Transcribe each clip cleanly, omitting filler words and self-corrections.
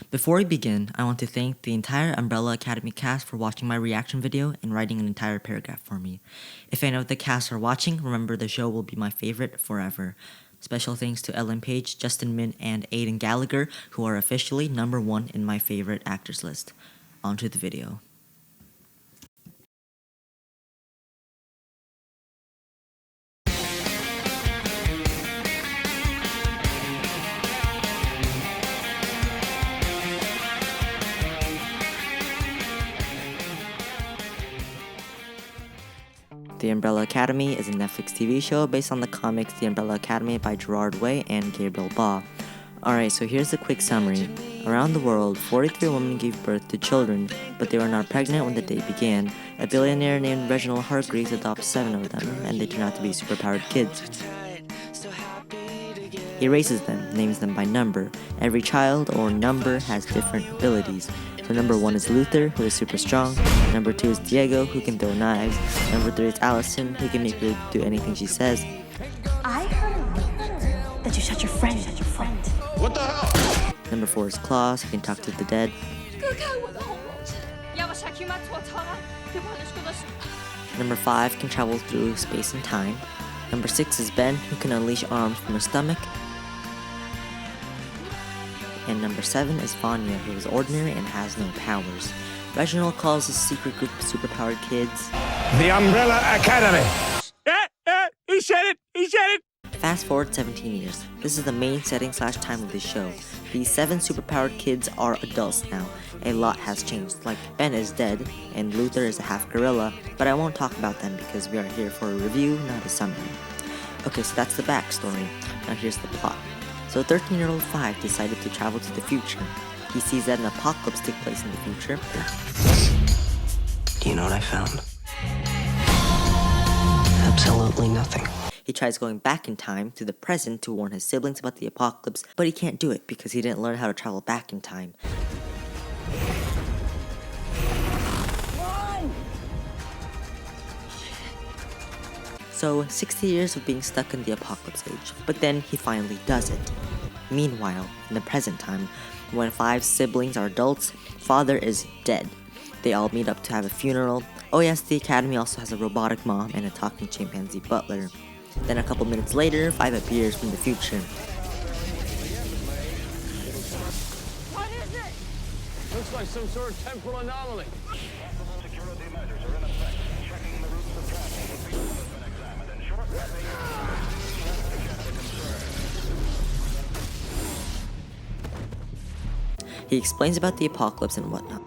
Before we begin, I want to thank the entire Umbrella Academy cast for watching my reaction video and writing an entire paragraph for me. If any of the cast are watching, remember the show will be my favorite forever. Special thanks to Ellen Page, Justin Min, and Aiden Gallagher, who are officially #1 in my favorite actors list. On to the video. The Umbrella Academy is a Netflix TV show based on the comics The Umbrella Academy by Gerard Way and Gabriel Ba. Alright, so here's a quick summary. Around the world, 43 women gave birth to children, but they were not pregnant when the day began. A billionaire named Reginald Hargreaves adopts 7 of them, and they turn out to be superpowered kids. He raises them, names them by number. Every child or number has different abilities. So number 1 is Luther, who is super strong. Number 2 is Diego, who can throw knives. Number 3 is Allison, who can make her do anything she says. I heard that you shot your friend. What the hell? Number 4 is Klaus, who can talk to the dead. Number 5 can travel through space and time. Number 6 is Ben, who can unleash arms from her stomach. And number 7 is Vanya, who is ordinary and has no powers. Reginald calls his secret group of superpowered kids The Umbrella Academy. He said it! Fast forward 17 years. This is the main setting / time of this show. These 7 superpowered kids are adults now. A lot has changed, like Ben is dead, and Luther is a half gorilla, but I won't talk about them because we are here for a review, not a summary. Okay, so that's the backstory. Now here's the plot. So 13-year-old 5 decided to travel to the future. He sees that an apocalypse takes place in the future. Do you know what I found? Absolutely nothing. He tries going back in time to the present to warn his siblings about the apocalypse, but he can't do it because he didn't learn how to travel back in time. So 60 years of being stuck in the apocalypse age, but then he finally does it. Meanwhile, in the present time, when 5 siblings are adults, father is dead. They all meet up to have a funeral. Oh yes, the academy also has a robotic mom and a talking chimpanzee butler. Then a couple minutes later, 5 appears from the future. What is it? Looks like some sort of temporal anomaly. Security measures are in effect. Checking the routes of travel. The field has been examined and short He explains about the apocalypse and whatnot.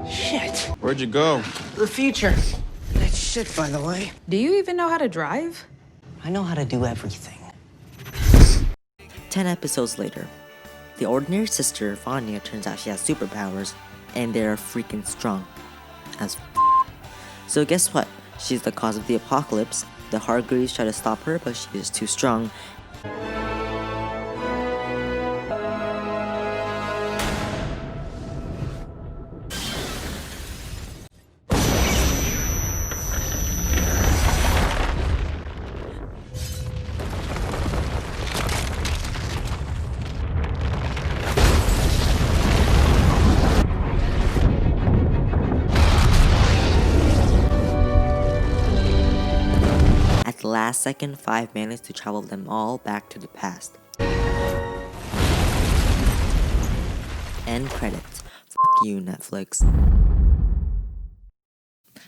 Shit. Where'd you go? The future. That's shit, by the way. Do you even know how to drive? I know how to do everything. 10 episodes later, the ordinary sister, Vanya, turns out she has superpowers, and they're freaking strong. As So guess what? She's the cause of the apocalypse. The Hargreaves try to stop her, but she is too strong. At the last second, 5 managed to travel them all back to the past. End credits. F you, Netflix.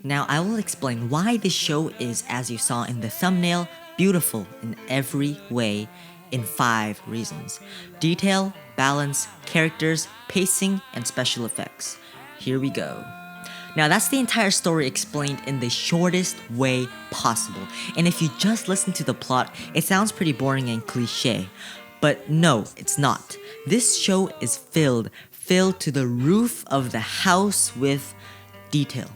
Now I will explain why this show is, as you saw in the thumbnail, beautiful in every way in 5 reasons. Detail, balance, characters, pacing, and special effects. Here we go. Now that's the entire story explained in the shortest way possible. And if you just listen to the plot, it sounds pretty boring and cliche. But no, it's not. This show is filled to the roof of the house with detail.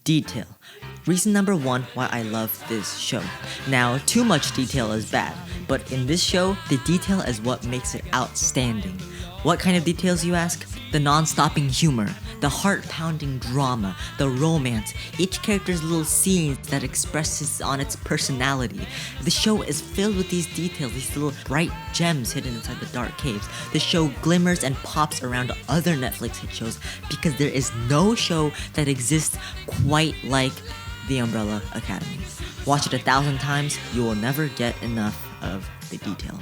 Detail. Reason number 1 why I love this show. Now, too much detail is bad, but in this show, the detail is what makes it outstanding. What kind of details, you ask? The non-stopping humor, the heart-pounding drama, the romance, each character's little scenes that expresses on its personality. The show is filled with these details, these little bright gems hidden inside the dark caves. The show glimmers and pops around other Netflix hit shows because there is no show that exists quite like The Umbrella Academy. Watch it 1,000 times, you will never get enough of the detail.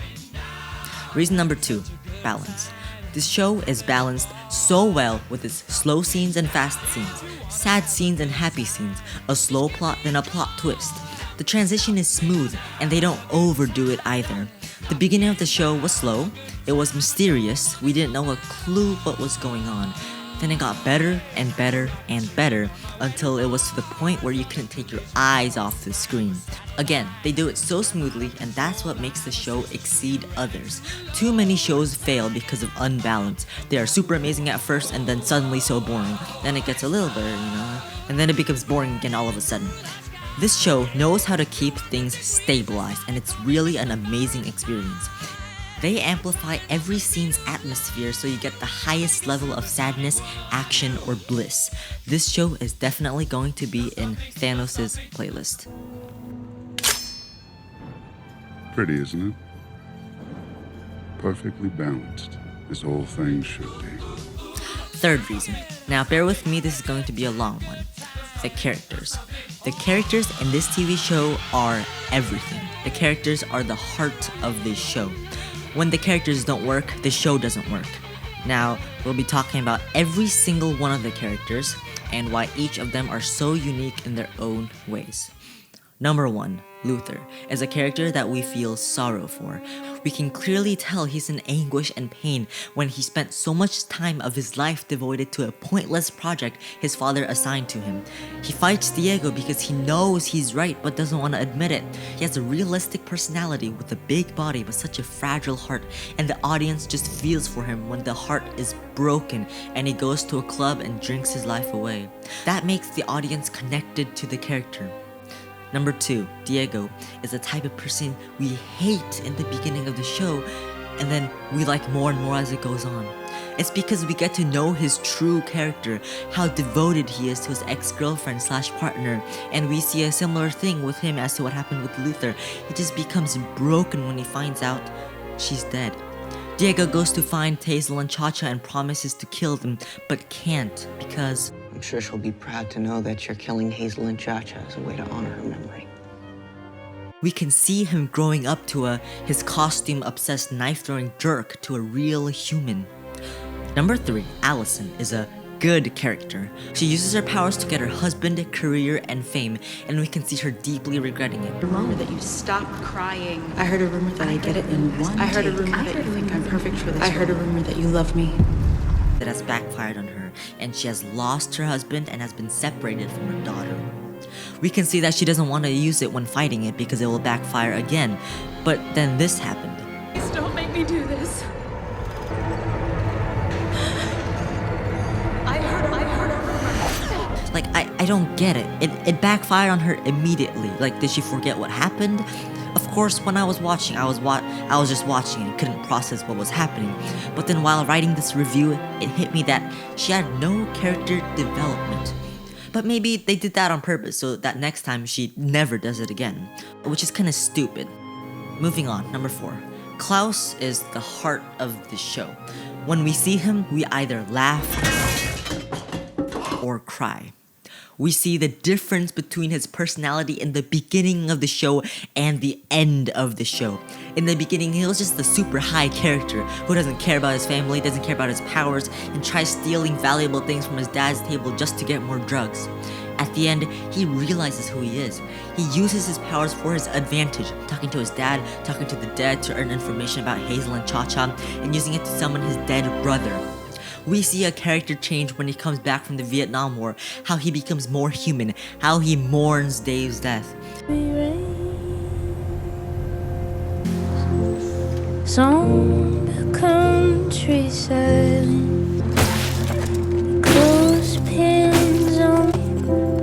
Reason number 2, balance. This show is balanced so well with its slow scenes and fast scenes, sad scenes and happy scenes, a slow plot then a plot twist. The transition is smooth and they don't overdo it either. The beginning of the show was slow, it was mysterious, we didn't know a clue what was going on. Then it got better and better and better until it was to the point where you couldn't take your eyes off the screen. Again, they do it so smoothly and that's what makes the show exceed others. Too many shows fail because of unbalance. They are super amazing at first and then suddenly so boring. Then it gets a little better, and then it becomes boring again all of a sudden. This show knows how to keep things stabilized and it's really an amazing experience. They amplify every scene's atmosphere so you get the highest level of sadness, action, or bliss. This show is definitely going to be in Thanos' playlist. Pretty, isn't it? Perfectly balanced. This whole thing should be. Third reason. Now bear with me, this is going to be a long one. The characters. The characters in this TV show are everything. The characters are the heart of this show. When the characters don't work, the show doesn't work. Now, we'll be talking about every single one of the characters and why each of them are so unique in their own ways. Number 1, Luther is a character that we feel sorrow for. We can clearly tell he's in anguish and pain when he spent so much time of his life devoted to a pointless project his father assigned to him. He fights Diego because he knows he's right but doesn't want to admit it. He has a realistic personality with a big body but such a fragile heart, and the audience just feels for him when the heart is broken and he goes to a club and drinks his life away. That makes the audience connected to the character. Number 2, Diego is the type of person we hate in the beginning of the show and then we like more and more as it goes on. It's because we get to know his true character, how devoted he is to his ex-girlfriend / partner, and we see a similar thing with him as to what happened with Luther. He just becomes broken when he finds out she's dead. Diego goes to find Hazel and Cha-Cha and promises to kill them, but can't because I'm sure she'll be proud to know that you're killing Hazel and Cha-Cha as a way to honor her memory. we can see him growing up to his costume-obsessed knife-throwing jerk to a real human. Number 3, Allison is a good character. She uses her powers to get her husband, career, and fame, and we can see her deeply regretting it. Rumor that you stopped crying. I heard a rumor that I get it in one I heard a rumor that you think I'm perfect for this. I heard a rumor that you love me. That has backfired on her, and she has lost her husband and has been separated from her daughter. We can see that she doesn't want to use it when fighting it because it will backfire again, but then this happened. Please don't make me do this. I heard a rumor. Like, I don't get it. It backfired on her immediately. Like, did she forget what happened? Of course, when I was watching, I was just watching and couldn't process what was happening. But then while writing this review, it hit me that she had no character development. But maybe they did that on purpose so that next time she never does it again, which is kind of stupid. Moving on, number 4. Klaus is the heart of the show. When we see him, we either laugh or cry. We see the difference between his personality in the beginning of the show and the end of the show. In the beginning, he was just a super high character who doesn't care about his family, doesn't care about his powers, and tries stealing valuable things from his dad's table just to get more drugs. At the end, he realizes who he is. He uses his powers for his advantage, talking to his dad, talking to the dead to earn information about Hazel and Cha-Cha, and using it to summon his dead brother. We see a character change when he comes back from the Vietnam War, how he becomes more human, how he mourns Dave's death. On the countryside, clothespins on me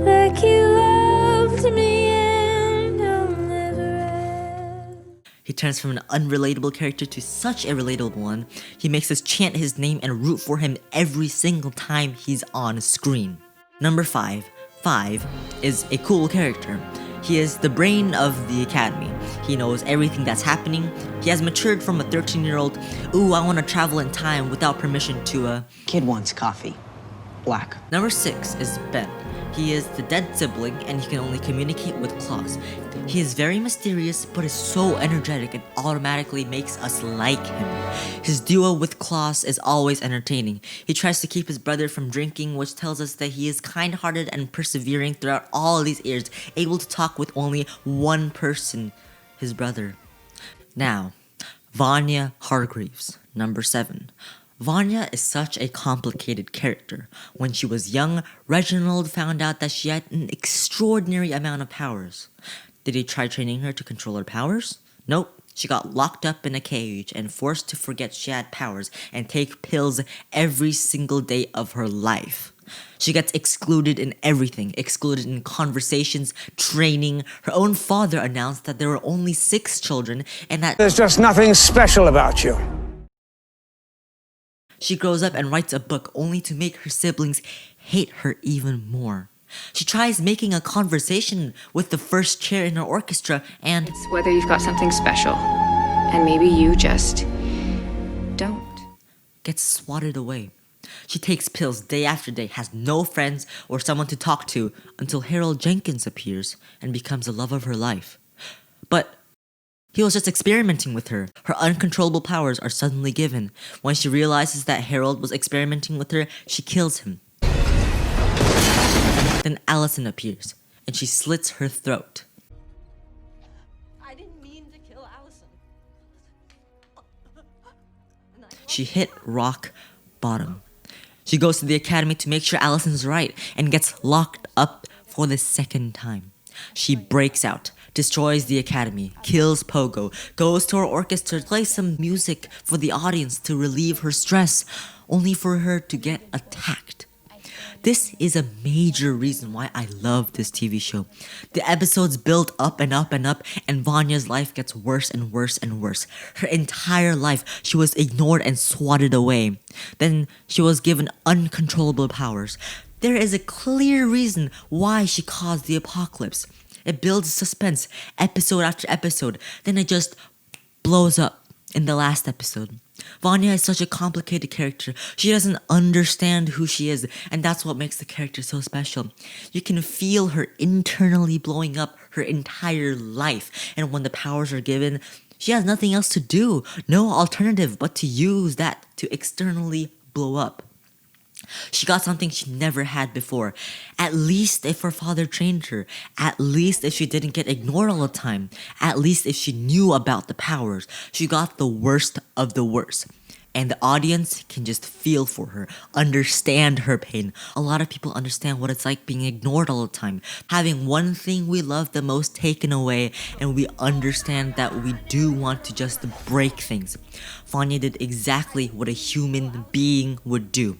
like you loved me and I'll never have. He turns from an unrelatable character to such a relatable one. He makes us chant his name and root for him every single time he's on screen. Number 5. 5 is a cool character. He is the brain of the academy. He knows everything that's happening. He has matured from a 13-year-old, ooh, I want to travel in time without permission to Kid wants coffee. Black. Number 6 is Ben. He is the dead sibling and he can only communicate with Klaus. He is very mysterious but is so energetic and automatically makes us like him. His duo with Klaus is always entertaining. He tries to keep his brother from drinking, which tells us that he is kind-hearted and persevering throughout all these years, able to talk with only one person, his brother. Now, Vanya Hargreaves, number 7. Vanya is such a complicated character. When she was young, Reginald found out that she had an extraordinary amount of powers. Did he try training her to control her powers? Nope. She got locked up in a cage and forced to forget she had powers and take pills every single day of her life. She gets excluded in everything, excluded in conversations, training. Her own father announced that there were only 6 children and that There's just nothing special about you. she grows up and writes a book only to make her siblings hate her even more. She tries making a conversation with the first chair in her orchestra and It's whether you've got something special, and maybe you just don't. gets swatted away. She takes pills day after day, has no friends or someone to talk to until Harold Jenkins appears and becomes the love of her life. But he was just experimenting with her. Her uncontrollable powers are suddenly given. When she realizes that Harold was experimenting with her, she kills him. Then Allison appears, and she slits her throat. I didn't mean to kill Allison. She hit rock bottom. She goes to the academy to make sure Allison's right and gets locked up for the second time. She breaks out, destroys the academy, kills Pogo, goes to her orchestra to play some music for the audience to relieve her stress, only for her to get attacked. This is a major reason why I love this TV show. The episodes build up and up and up, and Vanya's life gets worse and worse and worse. Her entire life, she was ignored and swatted away. Then she was given uncontrollable powers. There is a clear reason why she caused the apocalypse. It builds suspense, episode after episode, then it just blows up in the last episode. Vanya is such a complicated character. She doesn't understand who she is, and that's what makes the character so special. You can feel her internally blowing up her entire life, and when the powers are given, she has nothing else to do, no alternative but to use that to externally blow up. She got something she never had before. At least if her father trained her. At least if she didn't get ignored all the time. At least if she knew about the powers. She got the worst of the worst. And the audience can just feel for her, understand her pain. A lot of people understand what it's like being ignored all the time, having one thing we love the most taken away, and we understand that we do want to just break things. Vanya did exactly what a human being would do.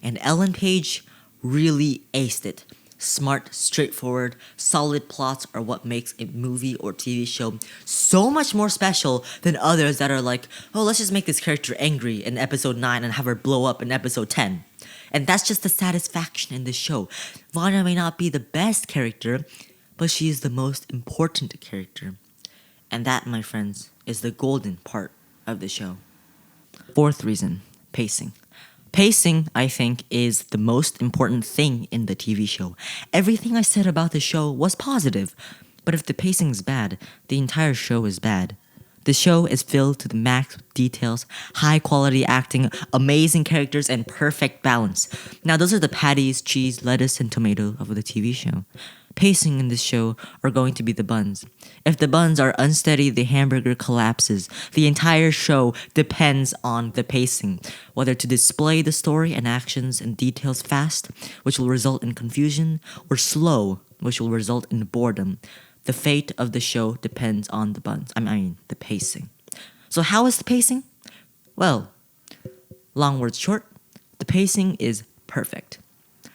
And Ellen Page really aced it. Smart, straightforward, solid plots are what makes a movie or TV show so much more special than others that are like, oh, let's just make this character angry in episode 9 and have her blow up in episode 10. And that's just the satisfaction in the show. Vanya may not be the best character, but she is the most important character. And that, my friends, is the golden part of the show. 4th reason, pacing. Pacing, I think, is the most important thing in the TV show. Everything I said about the show was positive, but if the pacing is bad, the entire show is bad. The show is filled to the max with details, high quality acting, amazing characters, and perfect balance. Now those are the patties, cheese, lettuce, and tomato of the TV show. Pacing in this show are going to be the buns. If the buns are unsteady, the hamburger collapses. The entire show depends on the pacing, whether to display the story and actions and details fast, which will result in confusion, or slow, which will result in boredom. The fate of the show depends on the buns. The pacing. So how is the pacing? Well, long word short, the pacing is perfect.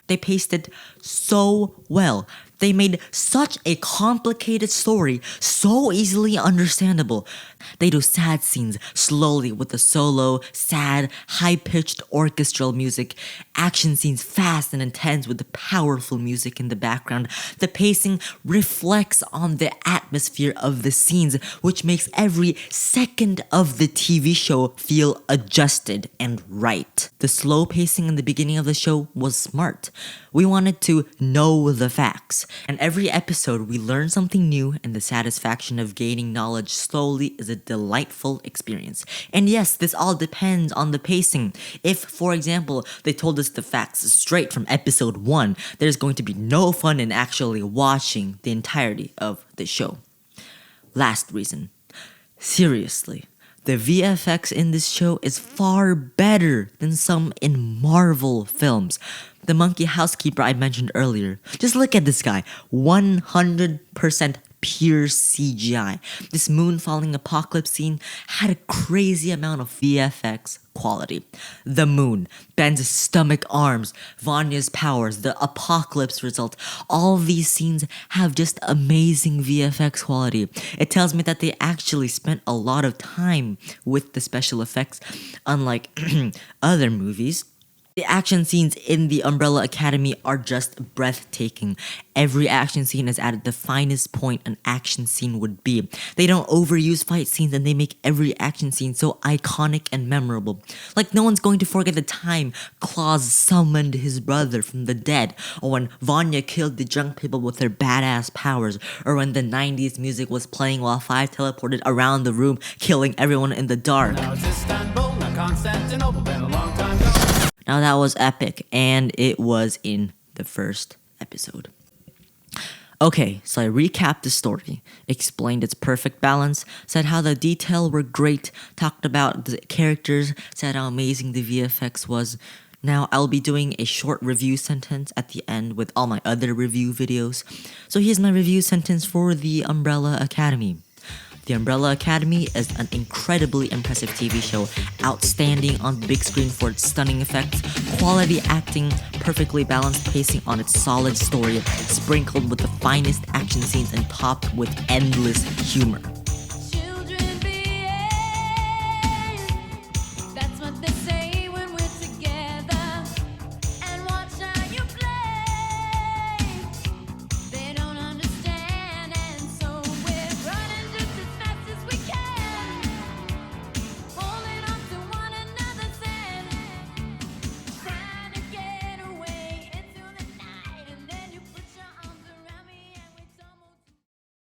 They paced it so well. They made such a complicated story so easily understandable. They do sad scenes slowly with the solo, sad, high-pitched orchestral music, action scenes fast and intense with the powerful music in the background. The pacing reflects on the atmosphere of the scenes, which makes every second of the TV show feel adjusted and right. The slow pacing in the beginning of the show was smart. We wanted to know the facts, and every episode we learn something new, and the satisfaction of gaining knowledge slowly is a delightful experience. And yes, this all depends on the pacing. If, for example, they told us the facts straight from episode 1, there's going to be no fun in actually watching the entirety of the show. Last reason. Seriously, the VFX in this show is far better than some in Marvel films. The monkey housekeeper I mentioned earlier. Just look at this guy. 100% pure CGI. This moon falling apocalypse scene had a crazy amount of VFX quality. The moon, Ben's stomach arms, Vanya's powers, the apocalypse result. All these scenes have just amazing VFX quality. It tells me that they actually spent a lot of time with the special effects, unlike other movies. The action scenes in the Umbrella Academy are just breathtaking. Every action scene has added the finest point an action scene would be. They don't overuse fight scenes, and they make every action scene so iconic and memorable. Like, no one's going to forget the time Klaus summoned his brother from the dead, or when Vanya killed the drunk people with her badass powers, or when the 90s music was playing while Five teleported around the room, killing everyone in the dark. Now that was epic, and it was in the first episode. Okay, so I recapped the story, explained its perfect balance, said how the detail were great, talked about the characters, said how amazing the VFX was. Now I'll be doing a short review sentence at the end with all my other review videos. So here's my review sentence for The Umbrella Academy. The Umbrella Academy is an incredibly impressive TV show, outstanding on the big screen for its stunning effects, quality acting, perfectly balanced pacing on its solid story, sprinkled with the finest action scenes and topped with endless humor.